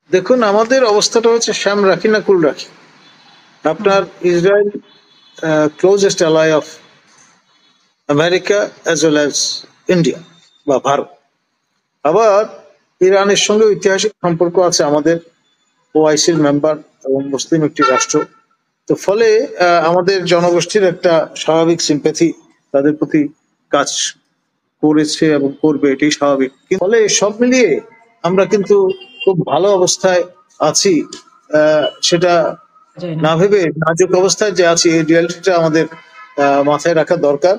দেখুন, আমাদের অবস্থাটা হচ্ছে শ্যাম রাখি না কুল রাখি। হুম আপনার Israel closest ally of America as well as India বা ভারত। আবার ইরানের সঙ্গে ঐতিহাসিক সম্পর্ক আছে আমাদের, ওআইসির মেম্বার এবং মুসলিম একটি রাষ্ট্র। তো ফলে আমাদের জনগোষ্ঠীর একটা স্বাভাবিক সিম্প্যাথি তাদের প্রতি কাজ করেছে এবং করবে, এটাই স্বাভাবিক। ফলে সব মিলিয়ে আমরা কিন্তু খুব ভালো অবস্থায় আছি। সেটা যায় না। না ভেবে নাজুক অবস্থায় যে আছি, এই রিয়ালিটিটা আমাদের মাথায় রাখা দরকার।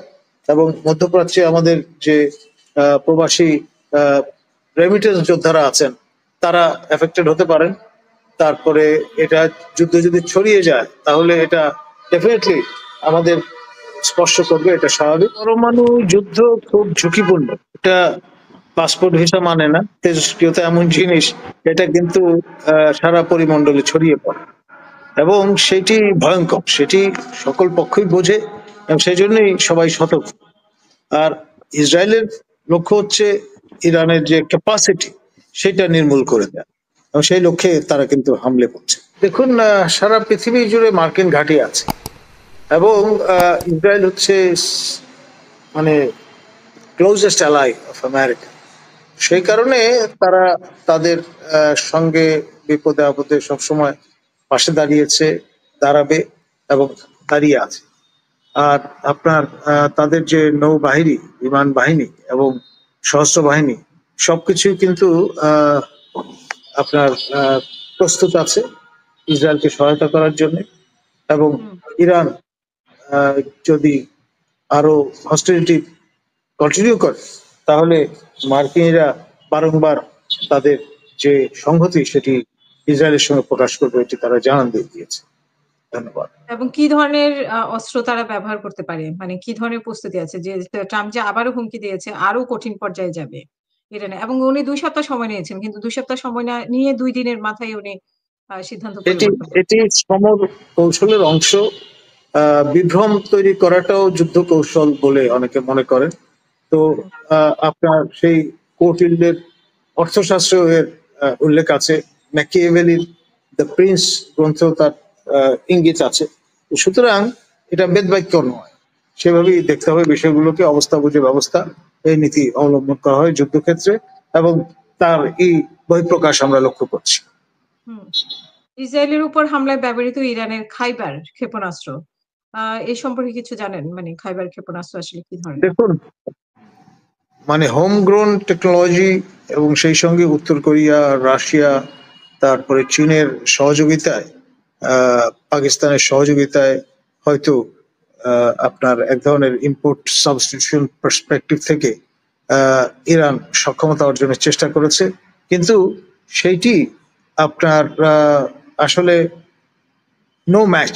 এবং মধ্যপ্রাচ্যে আমাদের যে প্রবাসী রেমিটেন্স যোদ্ধারা আছেন, তারা এফেক্টেড হতে পারেন। তারপরে এটা যুদ্ধ যদি ছড়িয়ে যায়, তাহলে এটা ডেফিনেটলি আমাদের স্পর্শ করবে, এটা স্বাভাবিক। পরমাণু যুদ্ধ খুব ঝুঁকিপূর্ণ। এটা পাসপোর্ট ভিসা মানে না। তেজস্ক্রিয়তা এমন জিনিস, এটা কিন্তু সারা পরিমণ্ডলে ছড়িয়ে পড়ে এবং সেটি ভয়ঙ্কর। সেটি সকল পক্ষই বোঝে এবং সেই জন্যই সবাই সতর্ক। আর ইসরায়েলের লক্ষ্য হচ্ছে ইরানের যে ক্যাপাসিটি, সেটা নির্মূল করে দেয় এবং সেই লক্ষ্যে তারা কিন্তু হামলে পড়ছে। দেখুন, সারা পৃথিবী জুড়ে মার্কিন ঘাঁটি আছে এবং ইসরায়েল হচ্ছে মানে ক্লোজেস্ট অ্যালাই অফ আমেরিকা। সেই কারণে তারা তাদের সঙ্গে বিপদে আপদে সবসময় পাশে দাঁড়িয়েছে, দাঁড়াবে এবং দাঁড়িয়ে আছে। আর আপনার তাদের যে নৌবাহিনী, বিমান বাহিনী এবং সশস্ত্র বাহিনী, সবকিছুই কিন্তু আহ, আপনার প্রস্তুত আছে ইসরায়েলকে সহায়তা করার জন্য। এবং হুম ইরান আহ, যদি আরো হস্টিলিটি কন্টিনিউ করে, তাহলে মার্কিনিরা বারংবার তাদের যে সংহতি, সেটি ইসরায়েলের সঙ্গে প্রকাশ করবে, এটি তারা জানান দিয়ে দিয়েছে। ধন্যবাদ। এবং কি ধরনের অস্ত্র তারা ব্যবহার করতে পারে? মানে কি ধরনের প্রস্তুতি আছে? যে ট্রাম্প যে আবারও হুমকি দিয়েছে আরো কঠিন পর্যায়ে যাবে ইরানে, এবং উনি ২ সপ্তাহ সময় নিয়েছেন। কিন্তু ২ সপ্তাহ সময় না নিয়ে ২ দিনের মাথায় উনি সিদ্ধান্ত এটি পরিবর্তন এটি করেছেন। সমর কৌশলের অংশ। বিভ্রম তৈরি করাটাও যুদ্ধ কৌশল বলে অনেকে মনে করেন। তো হুম, আপনার সেই কৌটিল্যের অর্থশাস্ত্র এর উল্লেখ আছে। ম্যাকিয়াভেলির দ্য প্রিন্স গ্রন্থ তার ইঙ্গিত আছে। তো সুতরাং এটা বেদবাক্য নয়, সেভাবেই দেখতে হবে বিষয়গুলোকে। অবস্থা বুঝে ব্যবস্থা, এই নীতি অবলম্বন করা হয় যুদ্ধক্ষেত্রে এবং তার এই বহিঃপ্রকাশ আমরা লক্ষ্য করছি। হুম। ইসরায়েলের উপর হামলায় ব্যবহৃত ইরানের খাইবার ক্ষেপণাস্ত্র, এ সম্পর্কে কিছু জানেন? মানে খাইবার ক্ষেপণাস্ত্র আসলে কি ধরনের? দেখুন, মানে হোম গ্রোন টেকনোলজি এবং সেই সঙ্গে উত্তর কোরিয়া, রাশিয়া, তারপরে চীনের সহযোগিতায়, পাকিস্তানের সহযোগিতায় হয়তো আপনার এক ধরনের ইম্পোর্ট সাবস্টিটিউশন পার্সপেক্টিভ থেকে ইরান সক্ষমতা অর্জনের চেষ্টা করেছে। কিন্তু সেইটি আপনার আসলে no match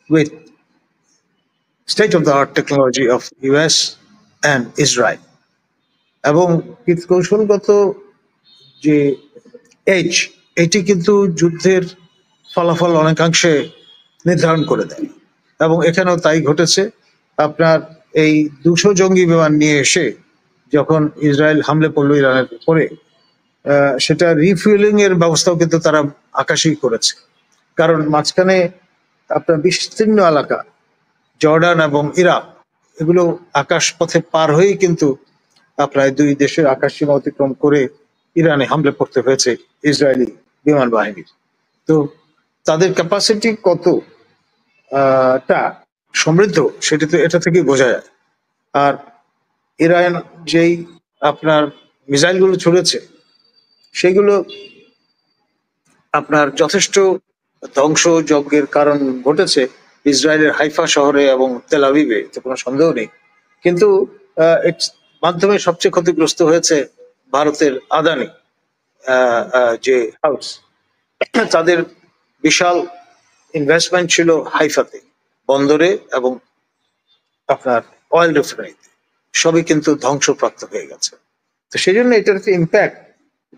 with state of the art technology of US and Israel. এবং কৌশলগত যে এজ, এটি কিন্তু যুদ্ধের ফলাফল অনেকাংশে নির্ধারণ করে দেয় এবং এখানেও তাই ঘটেছে। আপনার এই 200 জঙ্গি বিমান নিয়ে এসে যখন ইসরায়েল হামলে পড়লো ইরানের উপরে, সেটা রিফুয়েলিং এর ব্যবস্থাও কিন্তু তারা আকাশেই করেছে। কারণ মাঝখানে আপনার বিস্তীর্ণ এলাকা, জর্ডান এবং ইরাক, এগুলো আকাশ পথে পার হয়েই কিন্তু আপনার দুই দেশের আকাশ সীমা অতিক্রম করে ইরানে হামলে পড়তে হয়েছে ইসরায়েলি বিমান বাহিনীর। তো তাদের ক্যাপাসিটি কত টা সমৃদ্ধ, সেটা তো এটা থেকেই বোঝা যায়। আর ইরান যেই আপনার মিসাইলগুলো ছুড়েছে, সেগুলো আপনার যথেষ্ট ধ্বংসযজ্ঞের কারণ ঘটেছে ইসরায়েলের হাইফা শহরে এবং তেল আবিবে, এতে কোনো সন্দেহ নেই। কিন্তু এর মাধ্যমে সবচেয়ে ক্ষতিগ্রস্ত হয়েছে ভারতের আদানি যে হাউস। তাদের বিশাল ইনভেস্টমেন্ট ছিল হাইফাতে, বন্দরে এবং আপনার অয়েল রিফাইনারিতে, সবই কিন্তু ধ্বংসপ্রাপ্ত হয়ে গেছে। তো সেই জন্য এটার একটা ইম্প্যাক্ট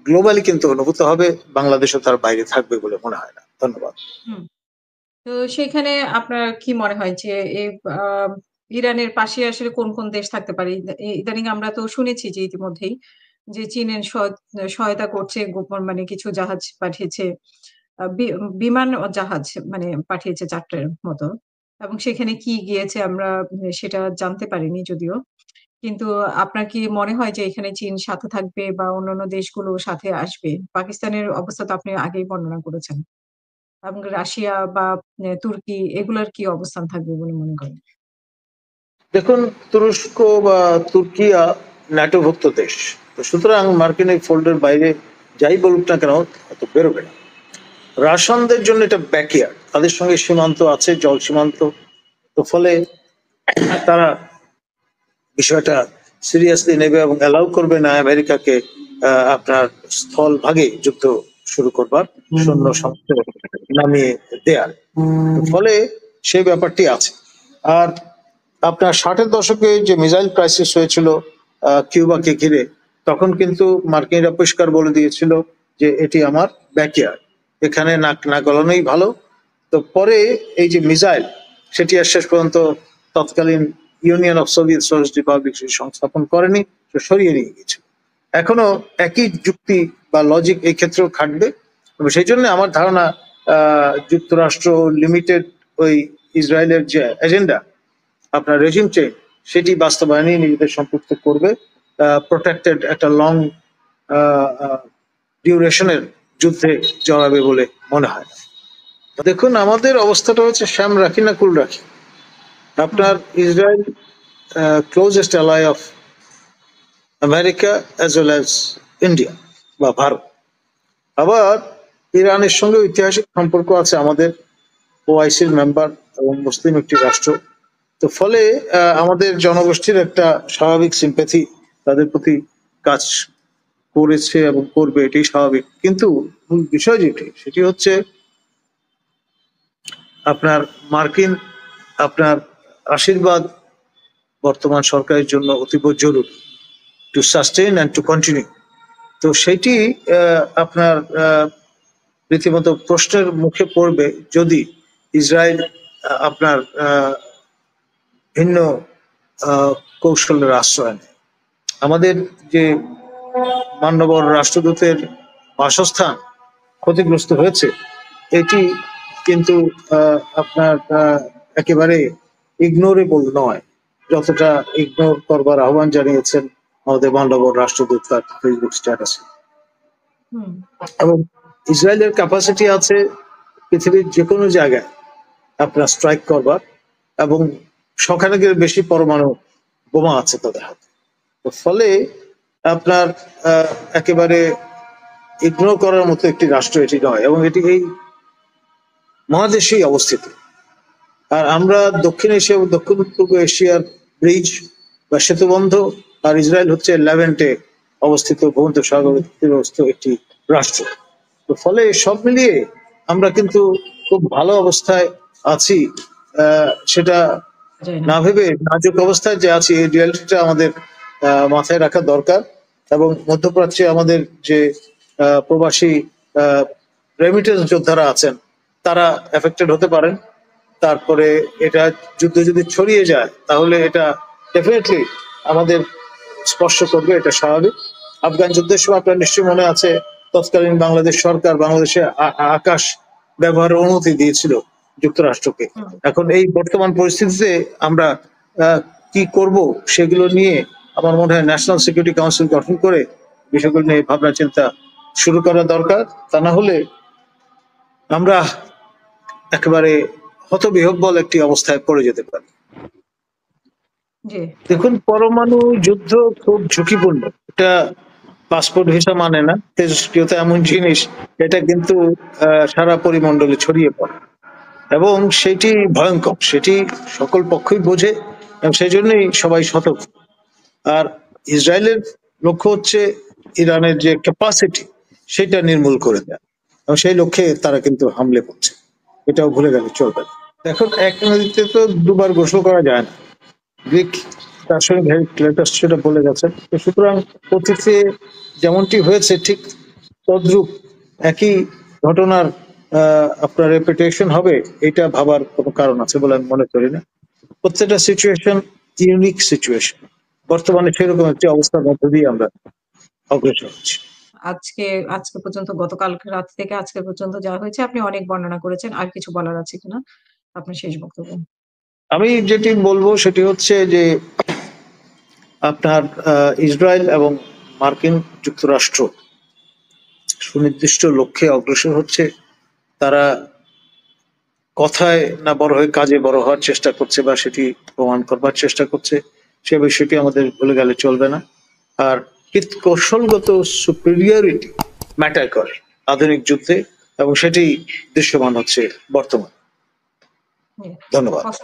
গ্লোবালি কিন্তু অনুভূত হবে, বাংলাদেশও তার বাইরে থাকবে বলে মনে হয় না। ধন্যবাদ। হুম। তো সেখানে আপনার কি মনে হয় যে এই আ ইরানের পাশে আসলে কোন দেশ থাকতে পারে? ইদানিং আমরা তো শুনেছি যে ইতিমধ্যেই যে চীনের সহায়তা করছে, গোপন মানে কিছু জাহাজ পাঠিয়েছে। বিমান ও জাহাজ মানে পাঠিয়েছে ৪ টার মতো। এবং সেখানে কি গিয়েছে আমরা সেটা জানতে পারিনি যদিও। কিন্তু আপনার কি মনে হয় যে এখানে চীন সাথে থাকবে বা অন্যান্য দেশগুলো সাথে আসবে? পাকিস্তানের অবস্থা তো আপনি আগেই বর্ণনা করেছেন। এবং রাশিয়া বা তুর্কি এগুলার কি অবস্থান থাকবে বলে মনে করেন? দেখুন, তুরস্ক বা ন্যাটোভুক্ত দেশ, তো সুতরাং মার্কিন এই ফোল্ডের বাইরে যাই বলুক না কেন তো বেরোবে না। রাশিয়ানদের জন্য এটা ব্যাকইয়ার্ড, তাদের সঙ্গে সীমান্ত আছে, জল সীমান্ত, তো ফলে তারা বিষয়টা সিরিয়াসলি নেবে এবং অ্যালাউ করবে না আমেরিকাকে আপনার স্থল ভাগে যুদ্ধ শুরু করবার, সৈন্য সামর্থ্য নামিয়ে দেয়ার। ফলে সেই ব্যাপারটি আছে। আর আপনার 60-এর দশকে যে মিসাইল ক্রাইসিস হয়েছিল কিউবাকে ঘিরে, তখন কিন্তু মার্কিনরা পরিষ্কার বলে দিয়েছিল যে এটি আমার ব্যাকইয়ার্ড, এখানে নাক না গলানোই ভালো। তো পরে এই যে মিসাইল, সেটি আর শেষ পর্যন্ত তৎকালীন union of Soviet socialist Republic সংস্থাপন করেনি, সে সরিয়ে নিয়ে গেছে। এখনো একই যুক্তি বা লজিক এই ক্ষেত্রেও খাটবে। এবং সেই জন্য আমার ধারণা যুক্তরাষ্ট্র লিমিটেড ওই ইসরায়েলের যে এজেন্ডা, আপনার রেজিম চেঞ্জ, সেটি বাস্তবায়নে নিজেদের সম্পৃক্ত করবে, প্রোটেক্টেড একটা লং ডিউরেশনের যুদ্ধে জড়াবে বলে মনে হয়। দেখুন, আমাদের অবস্থাটা হচ্ছে শ্যাম রাখি না কুল রাখি। আপনার Israel closest ally of America as well as India বা ভারত। আবার ইরানের সঙ্গে ঐতিহাসিক সম্পর্ক আছে আমাদের, ওআইসির মেম্বার এবং মুসলিম একটি রাষ্ট্র। তো ফলে আমাদের জনগোষ্ঠীর একটা স্বাভাবিক সিম্প্যাথি তাদের প্রতি কাজ করেছে এবং করবে, এটাই স্বাভাবিক। কিন্তু মূল বিষয় যেটি, সেটি হচ্ছে আপনার মার্কিন আপনার আশীর্বাদ বর্তমান সরকারের জন্য অতীব জরুরি, two sustain and to continue. তো সেইটি আপনার রীতিমতো প্রশ্নের মুখে পড়বে যদি ইসরায়েল আপনার ভিন্ন কৌশলের আশ্রয় নেয়। আমাদের যে মান্যবর রাষ্ট্রদূতের বাসস্থান ক্ষতিগ্রস্ত হয়েছে, এটি কিন্তু আপনার একেবারে ইগনোরেবল নয়, যতটা ইগনোর করবার আহ্বান জানিয়েছেন আমাদের মান্যবর রাষ্ট্রদূত তার ফেসবুক স্ট্যাটাসে। এবং ইসরায়েলের ক্যাপাসিটি আছে পৃথিবীর যে কোনো জায়গায় আপনার স্ট্রাইক করবার, এবং শখানেকের বেশি পরমাণু বোমা আছে তাদের হাতে। ফলে আপনার একেবারে ইগনোর করার মতো একটি রাষ্ট্র এটি নয়, এবং এটি এই মহাদেশেই অবস্থিত। আর আমরা দক্ষিণ এশিয়া ও দক্ষিণ পূর্ব এশিয়ার ব্রিজ বা সেতুবন্ধ, আর ইসরায়েল হচ্ছে লেভেন্টে অবস্থিত ভূমধ্যসাগর তীরস্থ একটি রাষ্ট্র। তো ফলে সব মিলিয়ে আমরা কিন্তু খুব ভালো অবস্থায় আছি, সেটা না ভেবে নাজুক অবস্থায় যে আছি এই রিয়ালিটিটা আমাদের মাথায় রাখা দরকার। এবং মধ্যপ্রাচ্যে আমাদের যে প্রবাসী রেমিটেন্স যোদ্ধারা আছেন, তারা এফেক্টেড হতে পারেন। তারপরে এটা যুদ্ধ যদি ছড়িয়ে যায় তাহলে এটা ডেফিনেটলি আমাদের স্পর্শ করবে, এটা স্বাভাবিক। আফগান যুদ্ধের সময় আপনার নিশ্চয়ই মনে আছে, তৎকালীন বাংলাদেশ সরকার বাংলাদেশে আকাশ ব্যবহারের অনুমতি দিয়েছিল যুক্তরাষ্ট্রকে। এখন এই বর্তমান পরিস্থিতিতে আমরা কি করব সেগুলো নিয়ে আমার মনে হয় ন্যাশনাল সিকিউরিটি কাউন্সিল গঠন করে বিষয়গুলো নিয়ে ভাবনা চিন্তা শুরু করা দরকার। তা না হলে আমরা একেবারে হতবিহ্বল একটি অবস্থায় পড়ে যেতে পারি। দেখুন, পরমাণু যুদ্ধ খুব ঝুঁকিপূর্ণ, এটা পাসপোর্ট ভিসা মানে না। তেজস্ক্রিয়তা এমন জিনিস, এটা কিন্তু সারা পরিমণ্ডলে ছড়িয়ে পড়ে এবং সেটি ভয়ঙ্কর, সেটি সকল পক্ষই বোঝে এবং সেই জন্যই সবাই সতর্ক। আর ইসরায়েলের লক্ষ্য হচ্ছে ইরানের যে ক্যাপাসিটি সেটা নির্মূল করে দেয়, এবং সেই লক্ষ্যে তারা কিন্তু হামলে পড়ছে, এটাও ভুলে গেলে চলবে না। এখন এক নদীতে তো দুবার গোসল করা যায় না, গ্রিক দার্শনিক ক্লেটাস সেটা বলে গেছেন। তো সুতরাং অতীতে যেমনটি হয়েছে ঠিক তদ্রূপ একই ঘটনার আপনার রেপুটেশন হবে, এটা ভাবার কোনো কারণ আছে বলে আমি মনে করি না। প্রত্যেকটা সিচুয়েশন ইউনিক সিচুয়েশন, বর্তমানে সেরকম একটি অবস্থার মধ্যে দিয়ে আমরা অগ্রসর হচ্ছে। আজকে আজকে পর্যন্ত গতকাল রাত থেকে আজকে পর্যন্ত যা হয়েছে আপনি অনেক বর্ণনা করেছেন। আর কিছু বলার আছে কিনা? আপনার শেষ বক্তব্য। আমি যেটি বলবো সেটি হচ্ছে যে আপনার ইসরায়েল এবং মার্কিন যুক্তরাষ্ট্র সুনির্দিষ্ট লক্ষ্যে অগ্রসর হচ্ছে। তারা কথায় না বড় হয়ে কাজে বড় হওয়ার চেষ্টা করছে বা সেটি প্রমাণ করবার চেষ্টা করছে, সে বিষয়টি আমাদের ভুলে গেলে চলবে না। আর কৌশলগত সুপিরিয়রিটি ম্যাটার করে আধুনিক যুদ্ধে, এবং সেটি দৃশ্যমান হচ্ছে বর্তমান। জি। ধন্যবাদ। অসংখ্য